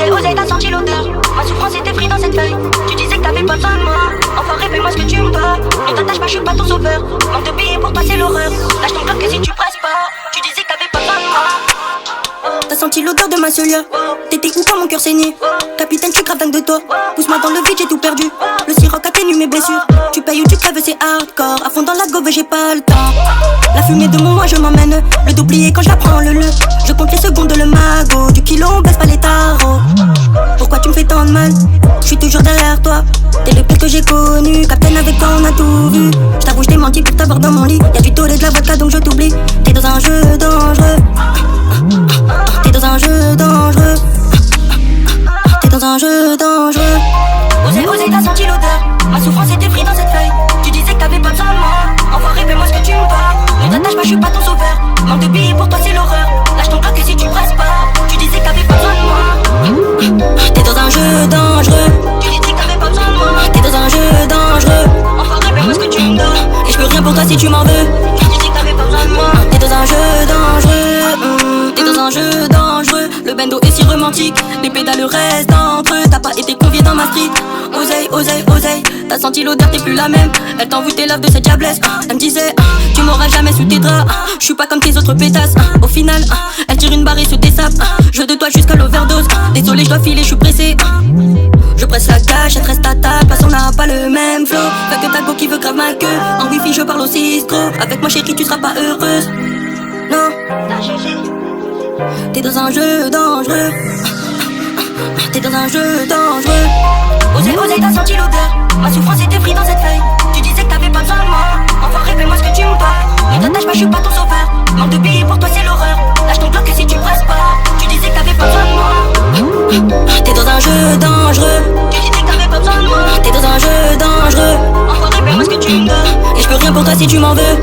Osez, t'as senti l'odeur. Ma souffrance était prise dans cette feuille. Tu disais que t'avais pas besoin de moi. Enfin, fais-moi ce que tu me dois. Ne t'attache pas, je suis pas ton sauveur. Manque de billets pour toi, c'est l'horreur. Lâche ton bloc que si tu presses pas. Tu disais que t'avais pas besoin de moi. T'as senti l'odeur de ma seule. T'étais où quand mon cœur saignait? Capitaine, je suis grave dingue de toi. Pousse-moi dans le vide, j'ai tout perdu. Le siroc atténue mes blessures. Tu payes ou tu crèves, c'est hardcore. À fond dans la gove, j'ai pas le temps. La fumée de mon moi, je m'emmène. Le doublier quand je la prends, le. Je compte les secondes, le magot. Du kilo, on baisse pas les tarots. Pourquoi tu me fais tant de mal? Je suis toujours derrière toi. T'es le pire que j'ai connu. Capitaine, avec toi, on a tout vu. J't'avoue, j't'ai menti pour t'avoir dans mon lit. Y'a du tollé de la vodka, donc je t'oublie. T'es dans un jeu dangereux. T'es dans un jeu dangereux. T'es dans un jeu dangereux. Osez, t'as senti l'odeur. Ma souffrance était prise dans cette feuille. Tu disais que t'avais pas besoin de moi. Enfin, fais-moi ce que tu me dois. Ne t'attache pas, je suis pas ton sauveur. Manque de billets pour toi, c'est l'horreur. Lâche ton bloc que si tu presses pas. Tu disais que t'avais pas besoin de moi. T'es dans un jeu dangereux. Tu disais que t'avais pas besoin de moi. T'es dans un jeu dangereux. Enfin, fais-moi ce que tu me dois. Et je peux rien pour toi si tu m'en veux. Tu disais que t'avais pas besoin de moi. T'es dans un jeu dangereux. T'es dans un jeu dangereux. Le bendo est si romantique. Les pédales restent entre eux. T'as pas été convié dans ma street. Oseille. T'as senti l'odeur, t'es plus la même. Elle t'envoie tes lèvres de cette diablesse. Elle me disait, tu m'auras jamais sous tes draps. Je suis pas comme tes autres pétasses. Au final, elle tire une barre et se dessape. Je veux de toi jusqu'à l'overdose. Désolé, je dois filer, je suis pressé. Je presse la cache, elle reste à table. Parce qu'on n'a pas le même flow. Fait que ta go qui veut grave ma queue. En wifi, je parle aussi trop. Avec moi, chérie, tu seras pas heureuse. Non, t'es dans un jeu dangereux. T'es dans un jeu dangereux. Osez, t'as senti l'odeur. Ma souffrance était prise dans cette feuille. Tu disais que t'avais pas besoin de moi. Enfin, fais-moi ce que tu me dois. Ne t'attache pas, je suis pas ton sauveur. Manque de billets pour toi, c'est l'horreur. Lâche ton bloc que si tu presses pas. Tu disais que t'avais pas besoin de moi. T'es dans un jeu dangereux. Tu disais que t'avais pas besoin de moi. T'es dans un jeu dangereux. Enfin, fais-moi ce que tu me dois. Et je peux rien pour toi si tu m'en veux.